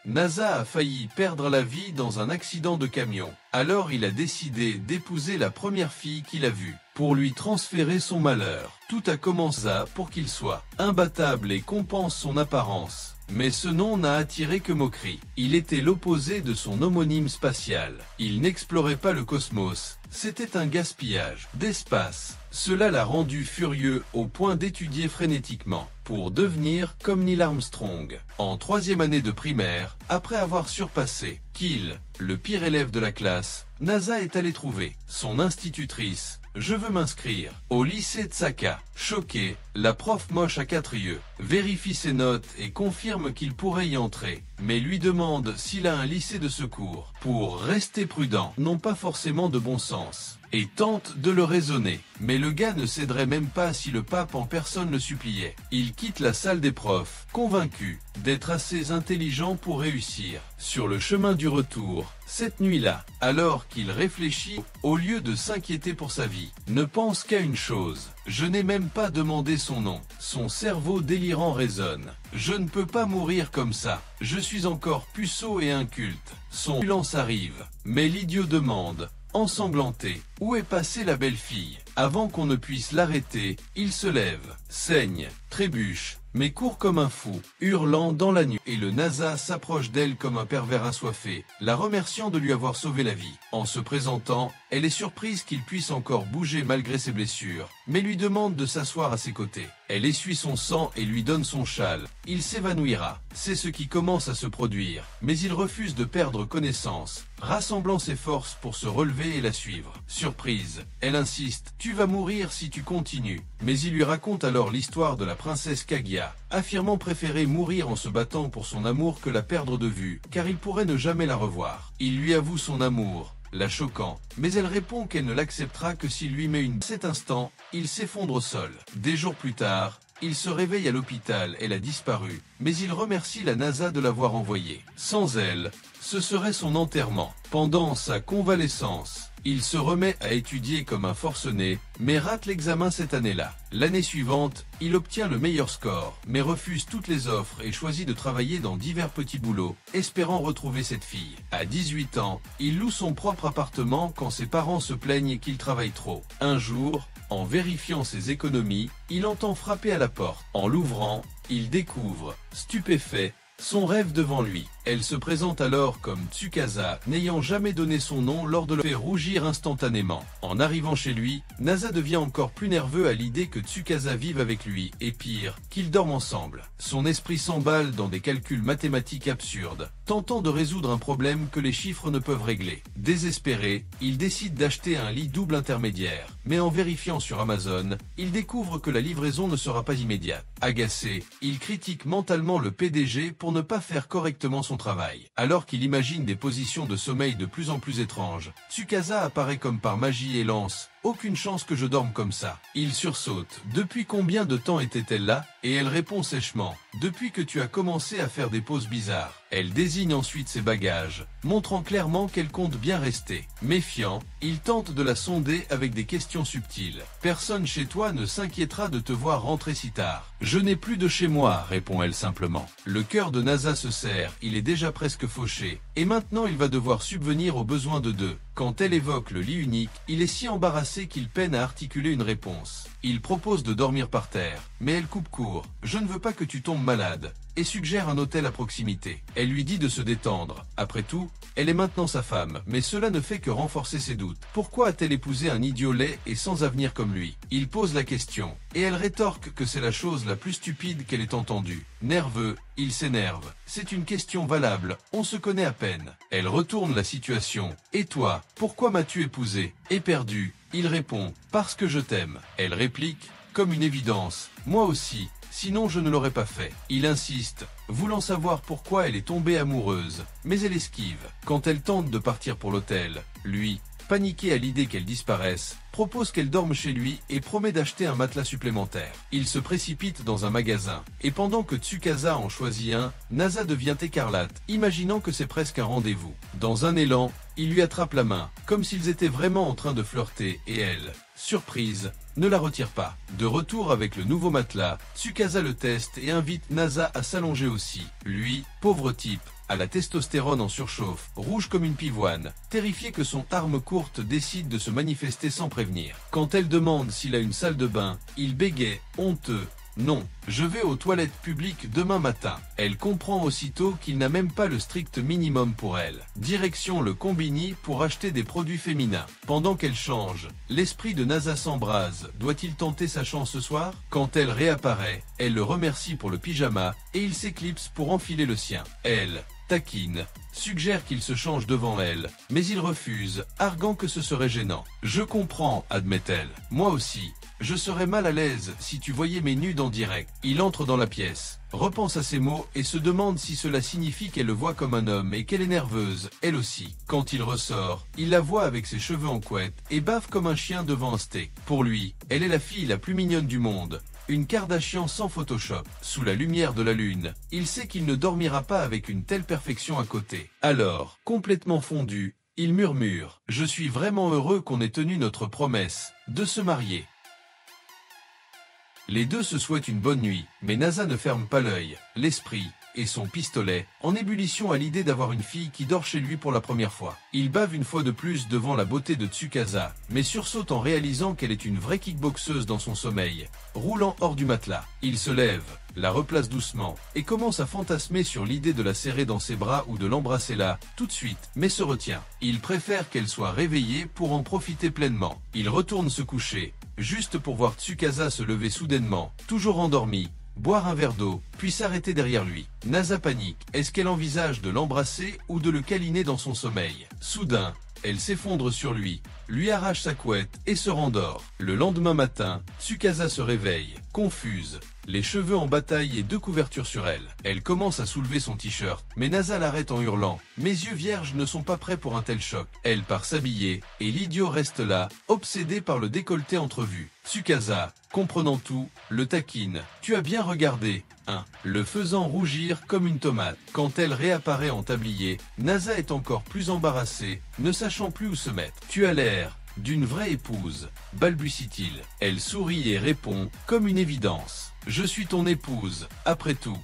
Nasa a failli perdre la vie dans un accident de camion. Alors il a décidé d'épouser la première fille qu'il a vue, pour lui transférer son malheur. Tout a commencé pour qu'il soit imbattable et compense son apparence. Mais ce nom n'a attiré que moquerie. Il était l'opposé de son homonyme spatial. Il n'explorait pas le cosmos. C'était un gaspillage d'espace. Cela l'a rendu furieux au point d'étudier frénétiquement pour devenir comme Neil Armstrong. En 3e année de primaire, après avoir surpassé Kill, le pire élève de la classe, Nasa est allé trouver son institutrice. Je veux m'inscrire au lycée Tsaka. Choqué, la prof moche à 4 yeux vérifie ses notes et confirme qu'il pourrait y entrer, mais lui demande s'il a un lycée de secours. Pour rester prudent, non pas forcément de bon sens, et tente de le raisonner. Mais le gars ne céderait même pas si le pape en personne le suppliait. Il quitte la salle des profs, convaincu d'être assez intelligent pour réussir. Sur le chemin du retour, cette nuit-là, alors qu'il réfléchit, au lieu de s'inquiéter pour sa vie, ne pense qu'à une chose. Je n'ai même pas demandé son nom. Son cerveau délirant résonne. Je ne peux pas mourir comme ça. Je suis encore puceau et inculte. Son ambulance arrive. Mais l'idiot demande, ensanglanté, où est passée la belle fille? Avant qu'on ne puisse l'arrêter, il se lève, saigne, trébuche, mais court comme un fou, hurlant dans la nuit. Et le Nasa s'approche d'elle comme un pervers assoiffé, la remerciant de lui avoir sauvé la vie. En se présentant, elle est surprise qu'il puisse encore bouger malgré ses blessures, mais lui demande de s'asseoir à ses côtés. Elle essuie son sang et lui donne son châle. Il s'évanouira. C'est ce qui commence à se produire, mais il refuse de perdre connaissance, rassemblant ses forces pour se relever et la suivre. Surprise, elle insiste, tu vas mourir si tu continues. Mais il lui raconte alors l'histoire de la princesse Kaguya, affirmant préférer mourir en se battant pour son amour que la perdre de vue, car il pourrait ne jamais la revoir. Il lui avoue son amour, la choquant, mais elle répond qu'elle ne l'acceptera que s'il lui met une... À cet instant, il s'effondre au sol. Des jours plus tard, il se réveille à l'hôpital, elle a disparu, mais il remercie la NASA de l'avoir envoyée. Sans elle, ce serait son enterrement. Pendant sa convalescence, il se remet à étudier comme un forcené, mais rate l'examen cette année-là. L'année suivante, il obtient le meilleur score, mais refuse toutes les offres et choisit de travailler dans divers petits boulots, espérant retrouver cette fille. À 18 ans, il loue son propre appartement quand ses parents se plaignent qu'il travaille trop. Un jour, en vérifiant ses économies, il entend frapper à la porte. En l'ouvrant, il découvre, stupéfait, son rêve devant lui. Elle se présente alors comme Tsukasa, n'ayant jamais donné son nom lors de le fait rougir instantanément. En arrivant chez lui, Nasa devient encore plus nerveux à l'idée que Tsukasa vive avec lui, et pire, qu'ils dorment ensemble. Son esprit s'emballe dans des calculs mathématiques absurdes, tentant de résoudre un problème que les chiffres ne peuvent régler. Désespéré, il décide d'acheter un lit double intermédiaire, mais en vérifiant sur Amazon, il découvre que la livraison ne sera pas immédiate. Agacé, il critique mentalement le PDG pour ne pas faire correctement son travail. Alors qu'il imagine des positions de sommeil de plus en plus étranges, Tsukasa apparaît comme par magie et lance « Aucune chance que je dorme comme ça ». Il sursaute. Depuis combien de temps était-elle là? Et elle répond sèchement « Depuis que tu as commencé à faire des pauses bizarres ». Elle désigne ensuite ses bagages, montrant clairement qu'elle compte bien rester. Méfiant, il tente de la sonder avec des questions subtiles. « Personne chez toi ne s'inquiétera de te voir rentrer si tard ». « Je n'ai plus de chez moi », répond-elle simplement. Le cœur de Nasa se serre, il est déjà presque fauché, et maintenant il va devoir subvenir aux besoins de deux. Quand elle évoque le lit unique, il est si embarrassé qu'il peine à articuler une réponse. Il propose de dormir par terre, mais elle coupe court. « Je ne veux pas que tu tombes malade », et suggère un hôtel à proximité. Elle lui dit de se détendre. Après tout, elle est maintenant sa femme, mais cela ne fait que renforcer ses doutes. Pourquoi a-t-elle épousé un idiot laid et sans avenir comme lui? Il pose la question, et elle rétorque que c'est la chose la plus stupide qu'elle ait entendue. Nerveux, il s'énerve. C'est une question valable, on se connaît à peine. Elle retourne la situation. Et toi, pourquoi m'as-tu épousé? Éperdu, il répond, parce que je t'aime. Elle réplique, comme une évidence, moi aussi. Sinon je ne l'aurais pas fait. Il insiste, voulant savoir pourquoi elle est tombée amoureuse, mais elle esquive. Quand elle tente de partir pour l'hôtel, lui, paniqué à l'idée qu'elle disparaisse, propose qu'elle dorme chez lui et promet d'acheter un matelas supplémentaire. Il se précipite dans un magasin, et pendant que Tsukasa en choisit un, Nasa devient écarlate, imaginant que c'est presque un rendez-vous. Dans un élan, il lui attrape la main, comme s'ils étaient vraiment en train de flirter, et elle, surprise, ne la retire pas. De retour avec le nouveau matelas, Tsukasa le teste et invite Nasa à s'allonger aussi. Lui, pauvre type, a la testostérone en surchauffe, rouge comme une pivoine, terrifié que son arme courte décide de se manifester sans prévenir. Quand elle demande s'il a une salle de bain, il bégaie, honteux. Non, je vais aux toilettes publiques demain matin. Elle comprend aussitôt qu'il n'a même pas le strict minimum pour elle. Direction le combini pour acheter des produits féminins. Pendant qu'elle change, l'esprit de Nasa s'embrase. Doit-il tenter sa chance ce soir? Quand elle réapparaît, elle le remercie pour le pyjama et il s'éclipse pour enfiler le sien. Elle, taquine, suggère qu'il se change devant elle, mais il refuse, arguant que ce serait gênant. Je comprends, admet-elle. Moi aussi. Je serais mal à l'aise si tu voyais mes nudes en direct. Il entre dans la pièce, repense à ses mots et se demande si cela signifie qu'elle le voit comme un homme et qu'elle est nerveuse, elle aussi. Quand il ressort, il la voit avec ses cheveux en couette et bave comme un chien devant un steak. Pour lui, elle est la fille la plus mignonne du monde. Une Kardashian sans Photoshop. Sous la lumière de la lune, il sait qu'il ne dormira pas avec une telle perfection à côté. Alors, complètement fondu, il murmure « Je suis vraiment heureux qu'on ait tenu notre promesse de se marier ». Les deux se souhaitent une bonne nuit, mais Nasa ne ferme pas l'œil, l'esprit, et son pistolet, en ébullition à l'idée d'avoir une fille qui dort chez lui pour la première fois. Il bave une fois de plus devant la beauté de Tsukasa, mais sursaute en réalisant qu'elle est une vraie kickboxeuse dans son sommeil, roulant hors du matelas. Il se lève, la replace doucement, et commence à fantasmer sur l'idée de la serrer dans ses bras ou de l'embrasser là, tout de suite, mais se retient. Il préfère qu'elle soit réveillée pour en profiter pleinement. Il retourne se coucher, juste pour voir Tsukasa se lever soudainement, toujours endormie, boire un verre d'eau, puis s'arrêter derrière lui. Nasa panique. Est-ce qu'elle envisage de l'embrasser ou de le câliner dans son sommeil? Soudain, elle s'effondre sur lui arrache sa couette et se rendort. Le lendemain matin, Tsukasa se réveille, confuse, les cheveux en bataille et deux couvertures sur elle. Elle commence à soulever son t-shirt, mais Nasa l'arrête en hurlant. Mes yeux vierges ne sont pas prêts pour un tel choc. Elle part s'habiller, et l'idiot reste là, obsédé par le décolleté entrevu. Tsukasa, comprenant tout, le taquine. Tu as bien regardé, hein, le faisant rougir comme une tomate. Quand elle réapparaît en tablier, Nasa est encore plus embarrassée, ne sachant plus où se mettre. Tu as l'air d'une vraie épouse, balbutie-t-il. Elle sourit et répond, comme une évidence. Je suis ton épouse, après tout.